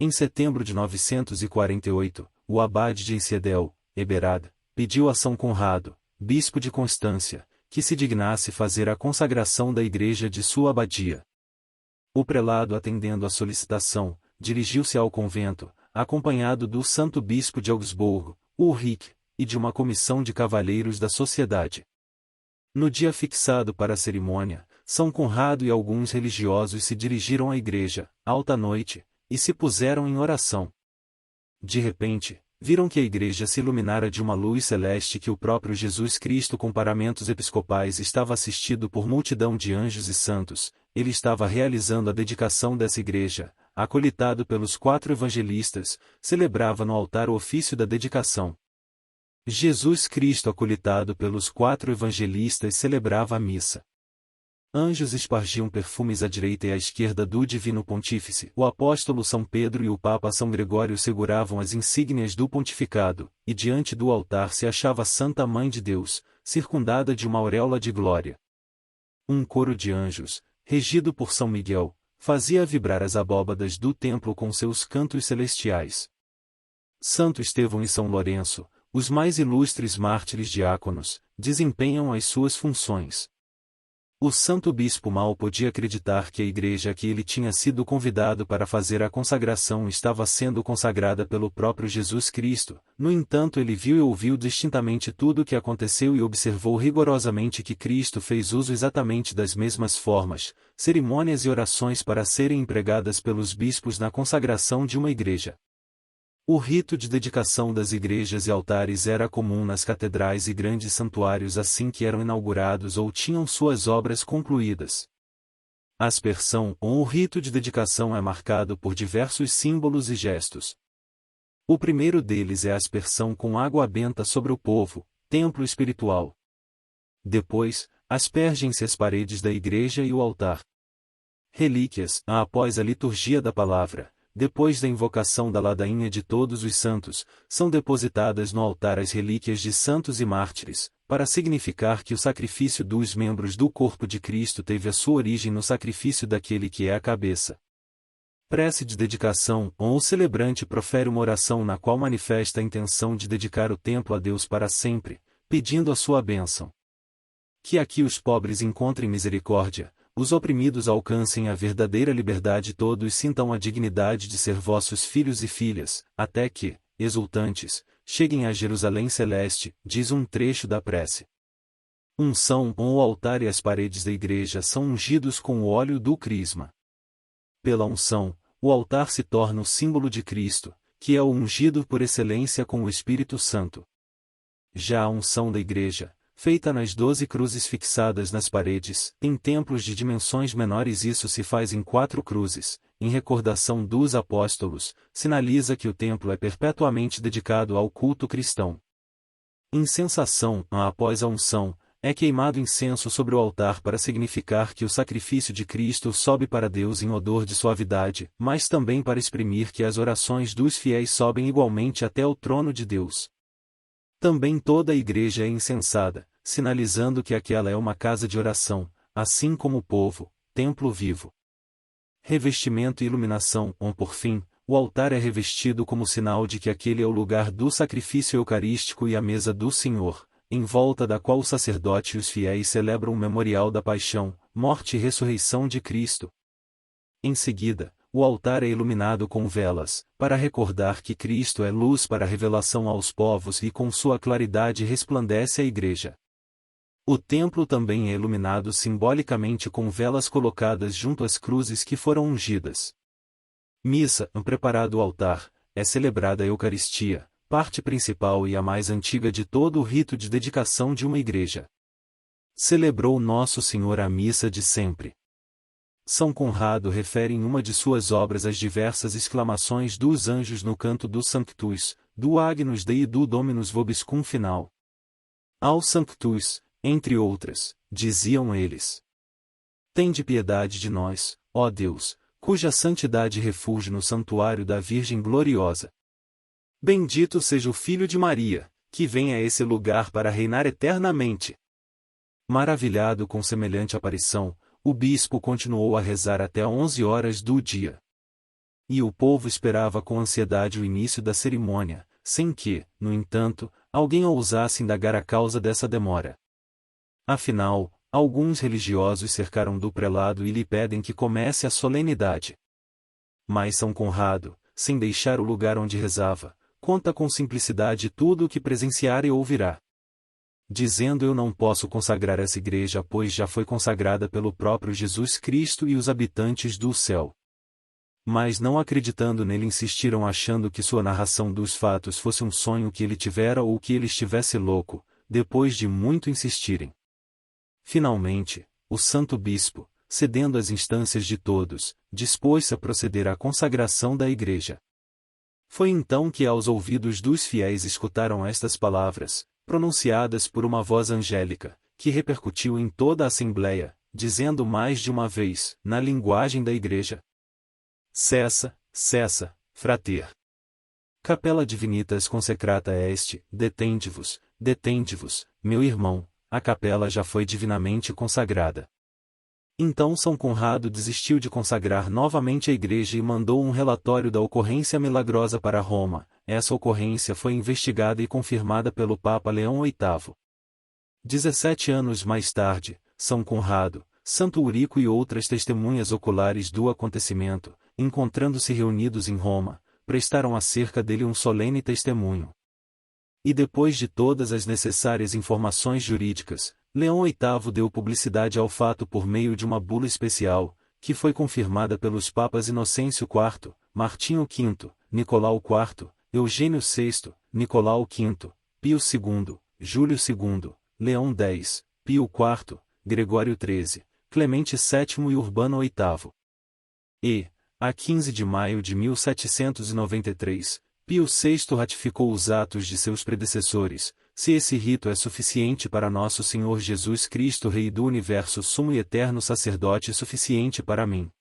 Em setembro de 948, o abade de Einsiedeln, Eberhard, pediu a São Conrado, bispo de Constância, que se dignasse fazer a consagração da igreja de sua abadia. O prelado, atendendo à solicitação, dirigiu-se ao convento, acompanhado do santo bispo de Augsburgo, Ulrich, e de uma comissão de cavalheiros da sociedade. No dia fixado para a cerimônia, São Conrado e alguns religiosos se dirigiram à igreja, alta noite, e se puseram em oração. De repente, viram que a igreja se iluminara de uma luz celeste, que o próprio Jesus Cristo, com paramentos episcopais, estava assistido por multidão de anjos e santos. Ele estava realizando a dedicação dessa igreja, acolitado pelos 4 evangelistas, celebrava no altar o ofício da dedicação. Jesus Cristo, acolitado pelos 4 evangelistas, celebrava a missa. Anjos espargiam perfumes à direita e à esquerda do Divino Pontífice. O apóstolo São Pedro e o Papa São Gregório seguravam as insígnias do pontificado, e diante do altar se achava a Santa Mãe de Deus, circundada de uma auréola de glória. Um coro de anjos, regido por São Miguel, fazia vibrar as abóbadas do templo com seus cantos celestiais. Santo Estevão e São Lourenço, os mais ilustres mártires diáconos, desempenham as suas funções. O santo bispo mal podia acreditar que a igreja a que ele tinha sido convidado para fazer a consagração estava sendo consagrada pelo próprio Jesus Cristo. No entanto, ele viu e ouviu distintamente tudo o que aconteceu e observou rigorosamente que Cristo fez uso exatamente das mesmas formas, cerimônias e orações para serem empregadas pelos bispos na consagração de uma igreja. O rito de dedicação das igrejas e altares era comum nas catedrais e grandes santuários assim que eram inaugurados ou tinham suas obras concluídas. A aspersão ou o rito de dedicação é marcado por diversos símbolos e gestos. O primeiro deles é a aspersão com água benta sobre o povo, templo espiritual. Depois, aspergem-se as paredes da igreja e o altar. Relíquias, após a liturgia da palavra, depois da invocação da ladainha de todos os santos, são depositadas no altar as relíquias de santos e mártires, para significar que o sacrifício dos membros do corpo de Cristo teve a sua origem no sacrifício daquele que é a cabeça. Prece de dedicação, ou o celebrante profere uma oração na qual manifesta a intenção de dedicar o templo a Deus para sempre, pedindo a sua bênção. Que aqui os pobres encontrem misericórdia, os oprimidos alcancem a verdadeira liberdade, todos sintam a dignidade de ser vossos filhos e filhas, até que, exultantes, cheguem a Jerusalém celeste, diz um trecho da prece. Unção ou o altar e as paredes da igreja são ungidos com o óleo do crisma. Pela unção, o altar se torna o símbolo de Cristo, que é o ungido por excelência com o Espírito Santo. Já a unção da igreja, feita nas 12 cruzes fixadas nas paredes, em templos de dimensões menores isso se faz em 4 cruzes, em recordação dos apóstolos, sinaliza que o templo é perpetuamente dedicado ao culto cristão. Incensação, após a unção, é queimado incenso sobre o altar para significar que o sacrifício de Cristo sobe para Deus em odor de suavidade, mas também para exprimir que as orações dos fiéis sobem igualmente até o trono de Deus. Também toda a igreja é incensada, sinalizando que aquela é uma casa de oração, assim como o povo, templo vivo. Revestimento e iluminação, por fim, o altar é revestido como sinal de que aquele é o lugar do sacrifício eucarístico e a mesa do Senhor, em volta da qual o sacerdote e os fiéis celebram o memorial da paixão, morte e ressurreição de Cristo. Em seguida, o altar é iluminado com velas, para recordar que Cristo é luz para a revelação aos povos e com sua claridade resplandece a igreja. O templo também é iluminado simbolicamente com velas colocadas junto às cruzes que foram ungidas. Missa, preparado o altar, é celebrada a Eucaristia, parte principal e a mais antiga de todo o rito de dedicação de uma igreja. Celebrou Nosso Senhor a missa de sempre. São Conrado refere em uma de suas obras as diversas exclamações dos anjos no canto do Sanctus, do Agnus Dei e do Dominus Vobiscum final. Ao Sanctus, entre outras, diziam eles: Tende piedade de nós, ó Deus, cuja santidade refulge no santuário da Virgem Gloriosa. Bendito seja o Filho de Maria, que vem a esse lugar para reinar eternamente. Maravilhado com semelhante aparição, o bispo continuou a rezar até 11 horas do dia. e o povo esperava com ansiedade o início da cerimônia, sem que, no entanto, alguém ousasse indagar a causa dessa demora. Afinal, alguns religiosos cercaram do prelado e lhe pedem que comece a solenidade. Mas São Conrado, sem deixar o lugar onde rezava, conta com simplicidade tudo o que presenciar e ouvirá. Dizendo: eu não posso consagrar essa igreja pois já foi consagrada pelo próprio Jesus Cristo e os habitantes do céu. Mas não acreditando nele insistiram achando que sua narração dos fatos fosse um sonho que ele tivera ou que ele estivesse louco, depois de muito insistirem. Finalmente, o santo bispo, cedendo às instâncias de todos, dispôs-se a proceder à consagração da igreja. Foi então que aos ouvidos dos fiéis escutaram estas palavras, pronunciadas por uma voz angélica, que repercutiu em toda a assembleia, dizendo mais de uma vez, na linguagem da igreja: Cessa, cessa, frater. Capella divinitas consecrata est, detende-vos, meu irmão, a capela já foi divinamente consagrada. Então São Conrado desistiu de consagrar novamente a igreja e mandou um relatório da ocorrência milagrosa para Roma. Essa ocorrência foi investigada e confirmada pelo Papa Leão VIII. 17 anos mais tarde, São Conrado, Santo Eurico e outras testemunhas oculares do acontecimento, encontrando-se reunidos em Roma, prestaram acerca dele um solene testemunho. E depois de todas as necessárias informações jurídicas, Leão VIII deu publicidade ao fato por meio de uma bula especial, que foi confirmada pelos papas Inocêncio IV, Martinho V, Nicolau IV, Eugênio VI, Nicolau V, Pio II, Júlio II, Leão X, Pio IV, Gregório XIII, Clemente VII e Urbano VIII. E, a 15 de maio de 1793, Pio VI ratificou os atos de seus predecessores. Se esse rito é suficiente para nosso Senhor Jesus Cristo Rei do Universo, sumo e eterno sacerdote suficiente para mim,